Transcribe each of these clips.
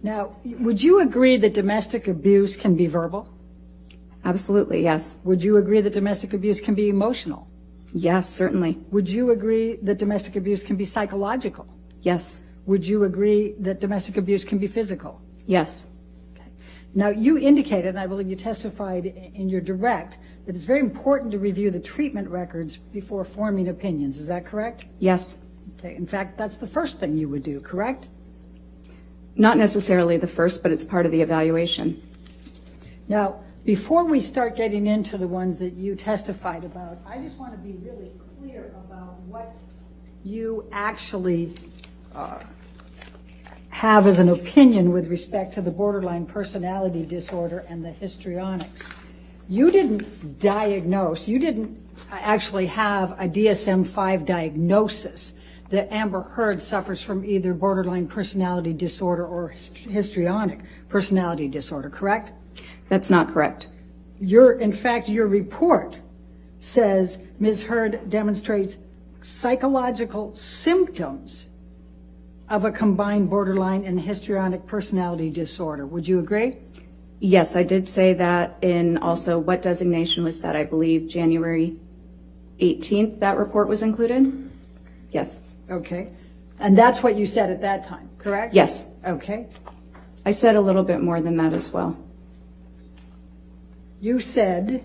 Now, would you agree that domestic abuse can be verbal? Absolutely, yes. Would you agree that domestic abuse can be emotional? Yes, certainly. Would you agree that domestic abuse can be psychological? Yes. Would you agree that domestic abuse can be physical? Yes. Okay. Now, you indicated, and I believe you testified in your direct, that it's very important to review the treatment records before forming opinions. Is that correct? Yes. Okay. In fact, that's the first thing you would do, correct? Not necessarily the first, but it's part of the evaluation. Now, before we start getting into the ones that you testified about, I just want to be really clear about what you actually have as an opinion with respect to the borderline personality disorder and the histrionics. You didn't diagnose, you didn't actually have a DSM-5 diagnosis that Amber Heard suffers from either borderline personality disorder or histrionic personality disorder, correct? That's not correct. In fact, your report says Ms. Heard demonstrates psychological symptoms of a combined borderline and histrionic personality disorder. Would you agree? Yes, I did say that in also what designation was that? I believe January 18th that report was included? Yes. Okay. And that's what you said at that time, correct? Yes. Okay. I said a little bit more than that as well. You said,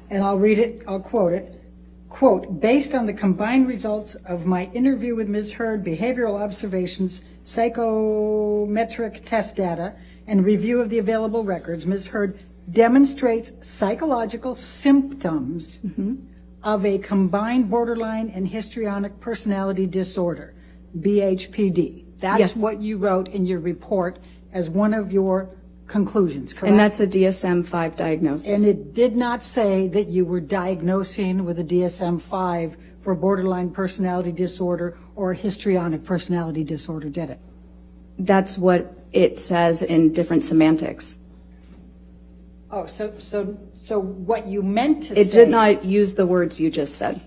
and I'll read it, I'll quote it, quote, based on the combined results of my interview with Ms. Heard, behavioral observations, psychometric test data, and review of the available records, Ms. Heard demonstrates psychological symptoms of a combined borderline and histrionic personality disorder, BHPD. That's Yes. what you wrote in your report as one of your conclusions, correct? And that's a DSM-5 diagnosis. And it did not say that you were diagnosing with a DSM-5 for borderline personality disorder or histrionic personality disorder, did it? That's what it says in different semantics. Oh, so what you meant to It say... did not use the words you just said.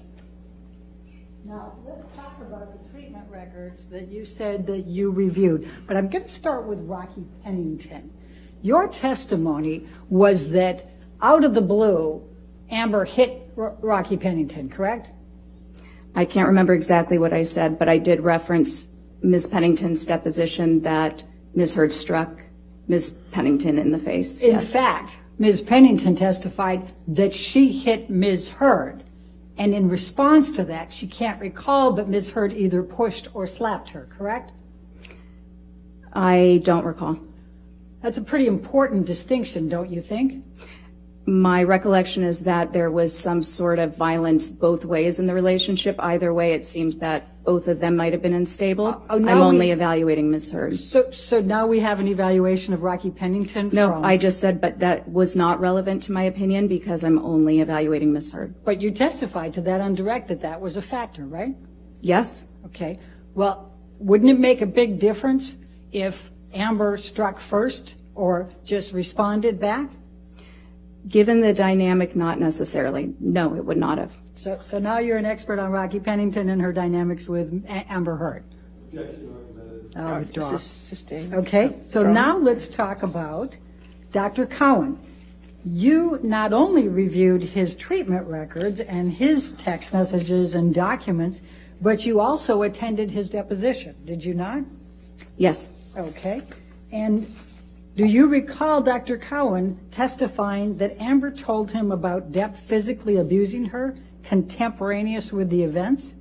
Now, let's talk about the treatment records that you said that you reviewed. But I'm going to start with Rocky Pennington. Your testimony was that out of the blue, Amber hit Rocky Pennington, correct? I can't remember exactly what I said, but I did reference Ms. Pennington's deposition that Ms. Heard struck Ms. Pennington in the face. In Yes. fact, Ms. Pennington testified that she hit Ms. Heard. And in response to that, she can't recall, but Ms. Heard either pushed or slapped her, correct? I don't recall. That's a pretty important distinction, don't you think? My recollection is that there was some sort of violence both ways in the relationship. Either way, it seemed that both of them might have been unstable. I'm only evaluating Ms. Heard. So now we have an evaluation of Rocky Pennington? No, I just said, but that was not relevant to my opinion because I'm only evaluating Ms. Heard. But you testified to that on direct that that was a factor, right? Yes. Okay. Well, wouldn't it make a big difference if Amber struck first or just responded back? Given the dynamic, not necessarily. No, it would not have. So now you're an expert on Rocky Pennington and her dynamics with Amber Heard. I'll withdraw. Okay, so now let's talk about Dr. Cowan. You not only reviewed his treatment records and his text messages and documents, but you also attended his deposition, did you not? Yes. Okay. And do you recall Dr. Cowan testifying that Amber told him about Depp physically abusing her contemporaneous with the events?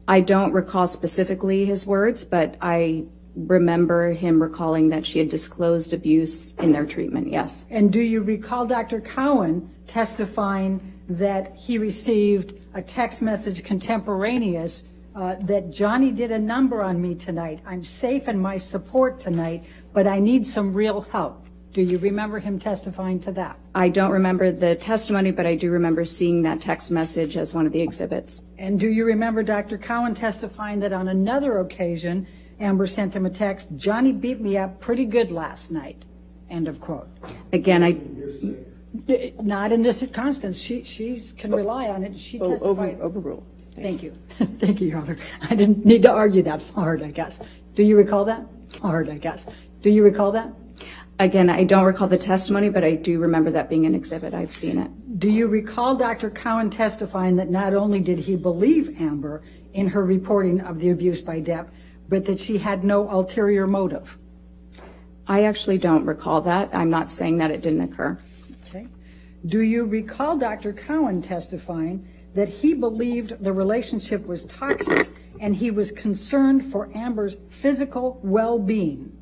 I don't recall specifically his words, but I remember him recalling that she had disclosed abuse in their treatment, yes. And do you recall Dr. Cowan testifying that he received a text message contemporaneous that Johnny did a number on me tonight. I'm safe in my support tonight, but I need some real help. Do you remember him testifying to that? I don't remember the testimony, but I do remember seeing that text message as one of the exhibits. And do you remember Dr. Cowan testifying that on another occasion, Amber sent him a text, Johnny beat me up pretty good last night, end of quote. Again, not in this instance. She can rely on it. She testified. Overruled. Thank you. Thank you, Your Honor. I didn't need to argue that hard, I guess. Do you recall that? Hard, I guess. Do you recall that? Again, I don't recall the testimony, but I do remember that being an exhibit. I've seen it. Do you recall Dr. Cowan testifying that not only did he believe Amber in her reporting of the abuse by Depp, but that she had no ulterior motive? I actually don't recall that. I'm not saying that it didn't occur. Okay. Do you recall Dr. Cowan testifying that he believed the relationship was toxic and he was concerned for Amber's physical well-being?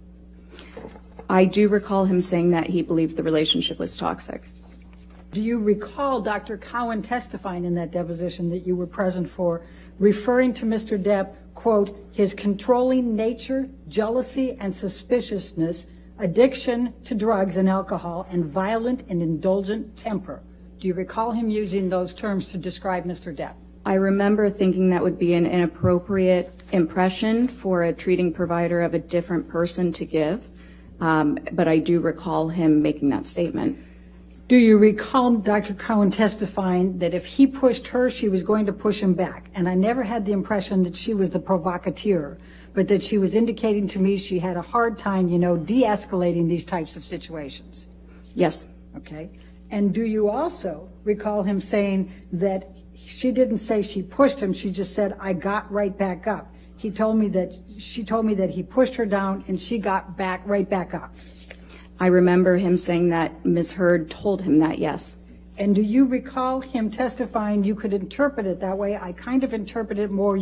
I do recall him saying that he believed the relationship was toxic. Do you recall Dr. Cowan testifying in that deposition that you were present for, referring to Mr. Depp, quote, his controlling nature, jealousy and suspiciousness, addiction to drugs and alcohol, and violent and indulgent temper? Do you recall him using those terms to describe Mr. Depp? I remember thinking that would be an inappropriate impression for a treating provider of a different person to give, but I do recall him making that statement. Do you recall Dr. Cowan testifying that if he pushed her, she was going to push him back? And I never had the impression that she was the provocateur, but that she was indicating to me she had a hard time, de-escalating these types of situations. Yes. Okay. And do you also recall him saying that she didn't say she pushed him, she just said, I got right back up? She told me that he pushed her down and she got right back up. I remember him saying that Ms. Heard told him that, yes. And do you recall him testifying, you could interpret it that way? I kind of interpret it more,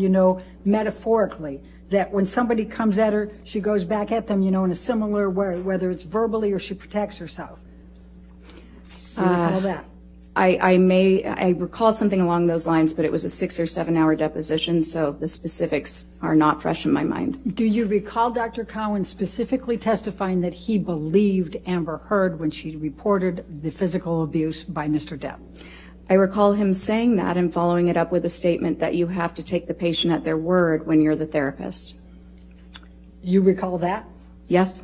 metaphorically, that when somebody comes at her, she goes back at them, in a similar way, whether it's verbally or she protects herself. Do you recall that? I recall something along those lines, but it was a 6 or 7 hour deposition, so the specifics are not fresh in my mind. Do you recall Dr. Cowan specifically testifying that he believed Amber Heard when she reported the physical abuse by Mr. Depp? I recall him saying that and following it up with a statement that you have to take the patient at their word when you're the therapist. You recall that? Yes.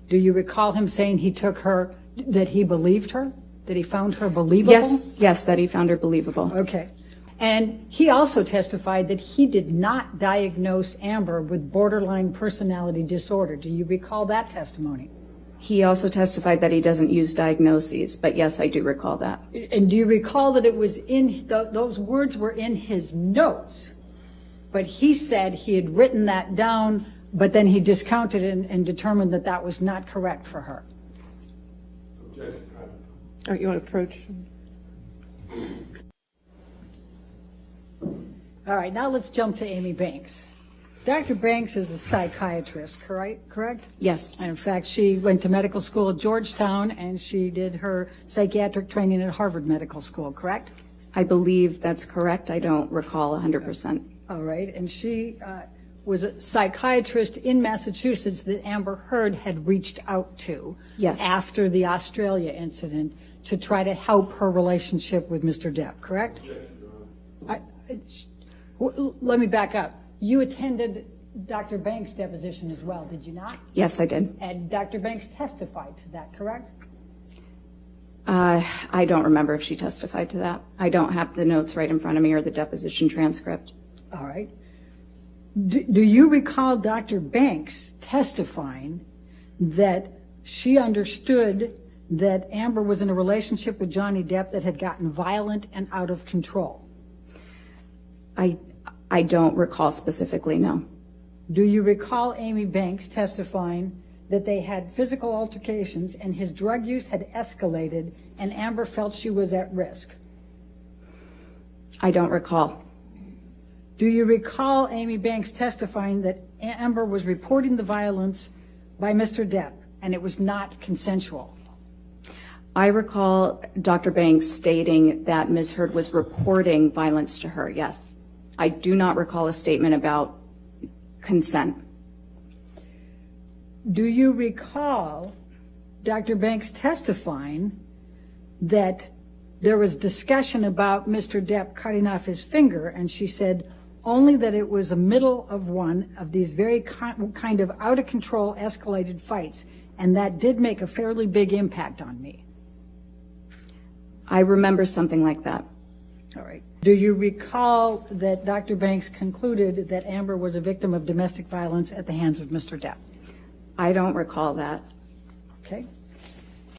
Do you recall him saying that he believed her? That he found her believable? Yes, that he found her believable. Okay. And he also testified that he did not diagnose Amber with borderline personality disorder. Do you recall that testimony? He also testified that he doesn't use diagnoses, but yes, I do recall that. And do you recall that it was those words were in his notes, but he said he had written that down, but then he discounted it and determined that that was not correct for her? Oh, you want to approach? All right, now let's jump to Amy Banks. Dr. Banks is a psychiatrist, correct? Yes. And in fact, she went to medical school at Georgetown, and she did her psychiatric training at Harvard Medical School, correct? I believe that's correct. I don't recall 100%. All right, and she was a psychiatrist in Massachusetts that Amber Heard had reached out to after the Australia incident to try to help her relationship with Mr. Depp, correct? Let me back up. You attended Dr. Banks' deposition as well, did you not? Yes, I did. And Dr. Banks testified to that, correct? I don't remember if she testified to that. I don't have the notes right in front of me or the deposition transcript. All right. Do you recall Dr. Banks testifying that she understood that Amber was in a relationship with Johnny Depp that had gotten violent and out of control? I don't recall specifically, no. Do you recall Amy Banks testifying that they had physical altercations and his drug use had escalated and Amber felt she was at risk? I don't recall. Do you recall Amy Banks testifying that Amber was reporting the violence by Mr. Depp and it was not consensual? I recall Dr. Banks stating that Ms. Heard was reporting violence to her, yes. I do not recall a statement about consent. Do you recall Dr. Banks testifying that there was discussion about Mr. Depp cutting off his finger, and she said only that it was the middle of one of these very kind of out-of-control escalated fights, and that did make a fairly big impact on me? I remember something like that. All right. Do you recall that Dr. Banks concluded that Amber was a victim of domestic violence at the hands of Mr. Depp? I don't recall that. Okay.